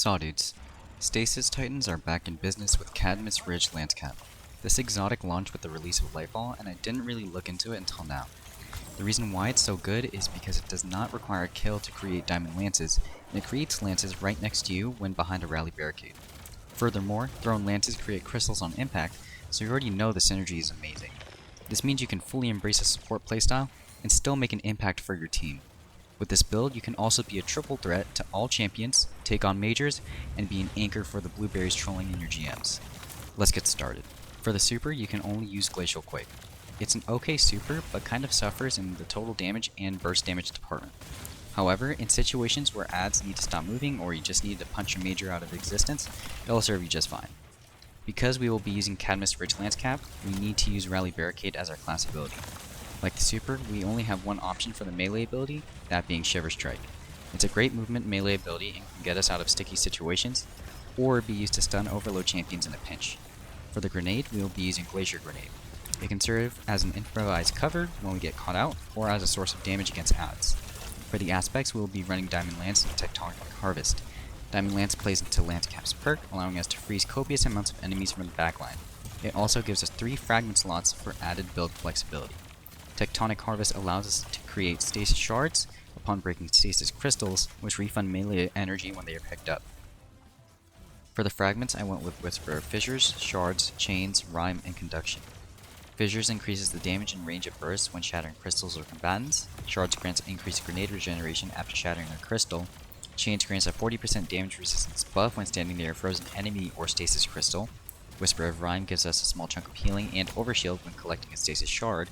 Saw dudes. Stasis Titans are back in business with Cadmus Ridge Lancecap. This exotic launched with the release of Lightfall, and I didn't really look into it until now. The reason why it's so good is because it does not require a kill to create diamond lances, and it creates lances right next to you when behind a Rally Barricade. Furthermore, thrown lances create crystals on impact, so you already know the synergy is amazing. This means you can fully embrace a support playstyle and still make an impact for your team. With this build, you can also be a triple threat to all champions, take on majors, and be an anchor for the blueberries trolling in your GMs. Let's get started. For the super, you can only use Glacial Quake. It's an okay super, but kind of suffers in the total damage and burst damage department. However, in situations where adds need to stop moving or you just need to punch your major out of existence, it'll serve you just fine. Because we will be using Cadmus Ridge Lancecap, we need to use Rally Barricade as our class ability. Like the super, we only have one option for the melee ability, that being Shiver Strike. It's a great movement melee ability and can get us out of sticky situations, or be used to stun overload champions in a pinch. For the grenade, we will be using Glacier Grenade. It can serve as an improvised cover when we get caught out, or as a source of damage against adds. For the aspects, we will be running Diamond Lance and Tectonic Harvest. Diamond Lance plays into Lancecap's perk, allowing us to freeze copious amounts of enemies from the backline. It also gives us 3 fragment slots for added build flexibility. Tectonic Harvest allows us to create Stasis shards upon breaking Stasis crystals, which refund melee energy when they are picked up. For the fragments, I went with Whisper of Fissures, Shards, Chains, Rhyme, and Conduction. Fissures increases the damage and range of bursts when shattering crystals or combatants. Shards grants increased grenade regeneration after shattering a crystal. Chains grants a 40% damage resistance buff when standing near a frozen enemy or Stasis crystal. Whisper of Rhyme gives us a small chunk of healing and overshield when collecting a Stasis shard.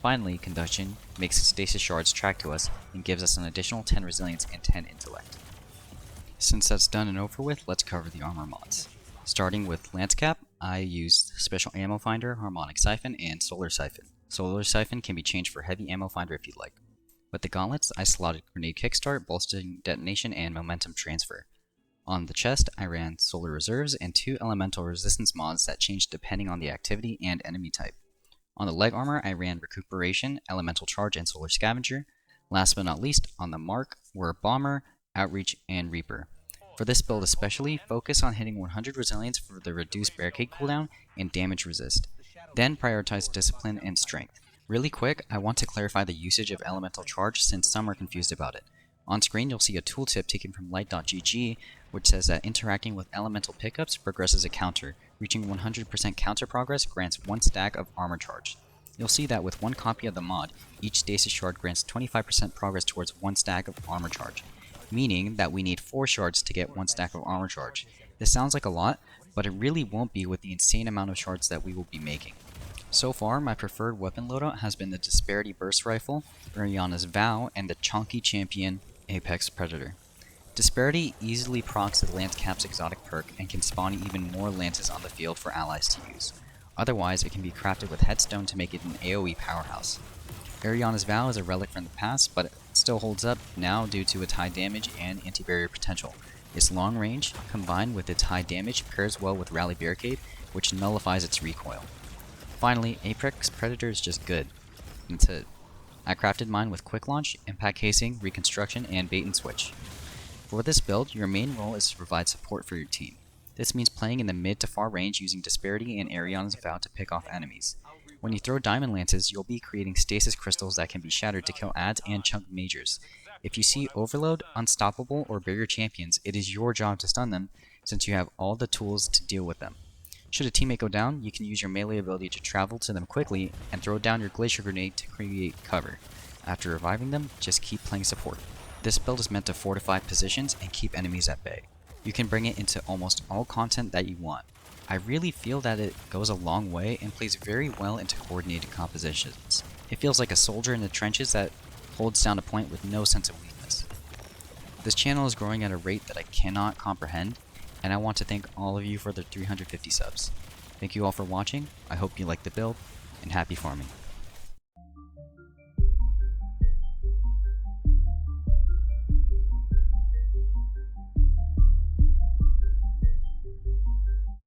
Finally, Conduction makes Stasis shards track to us and gives us an additional 10 resilience and 10 intellect. Since that's done and over with, let's cover the armor mods. Starting with Lancecap, I used Special Ammo Finder, Harmonic Siphon, and Solar Siphon. Solar Siphon can be changed for Heavy Ammo Finder if you'd like. With the gauntlets, I slotted Grenade Kickstart, Bolstering Detonation, and Momentum Transfer. On the chest, I ran Solar Reserves and 2 Elemental Resistance mods that changed depending on the activity and enemy type. On the leg armor, I ran Recuperation, Elemental Charge, and Solar Scavenger. Last but not least, on the mark were Bomber, Outreach, and Reaper. For this build especially, focus on hitting 100 resilience for the reduced barricade cooldown and damage resist. Then prioritize Discipline and Strength. Really quick, I want to clarify the usage of Elemental Charge since some are confused about it. On screen, you'll see a tooltip taken from light.gg, which says that interacting with elemental pickups progresses a counter. Reaching 100% counter progress grants 1 stack of armor charge. You'll see that with 1 copy of the mod, each Stasis shard grants 25% progress towards 1 stack of armor charge, meaning that we need 4 shards to get 1 stack of armor charge. This sounds like a lot, but it really won't be with the insane amount of shards that we will be making. So far, my preferred weapon loadout has been the Disparity Burst Rifle, Oriana's Vow, and the chonky champion Apex Predator. Disparity easily procs the Lancecap's exotic perk and can spawn even more lances on the field for allies to use. Otherwise, it can be crafted with Headstone to make it an AoE powerhouse. Oriana's Vow is a relic from the past, but it still holds up now due to its high damage and anti-barrier potential. Its long range, combined with its high damage, pairs well with Rally Barricade, which nullifies its recoil. Finally, Apex Predator is just good. That's it. I crafted mine with Quick Launch, Impact Casing, Reconstruction, and Bait and Switch. For this build, your main role is to provide support for your team. This means playing in the mid to far range using Disparity and Oriana's Vow to pick off enemies. When you throw Diamond Lances, you'll be creating Stasis crystals that can be shattered to kill adds and chunk majors. If you see Overload, Unstoppable, or Barrier champions, it is your job to stun them since you have all the tools to deal with them. Should a teammate go down, you can use your melee ability to travel to them quickly and throw down your Glacier Grenade to create cover. After reviving them, just keep playing support. This build is meant to fortify positions and keep enemies at bay. You can bring it into almost all content that you want. I really feel that it goes a long way and plays very well into coordinated compositions. It feels like a soldier in the trenches that holds down a point with no sense of weakness. This channel is growing at a rate that I cannot comprehend, and I want to thank all of you for the 350 subs. Thank you all for watching, I hope you liked the build, and happy farming.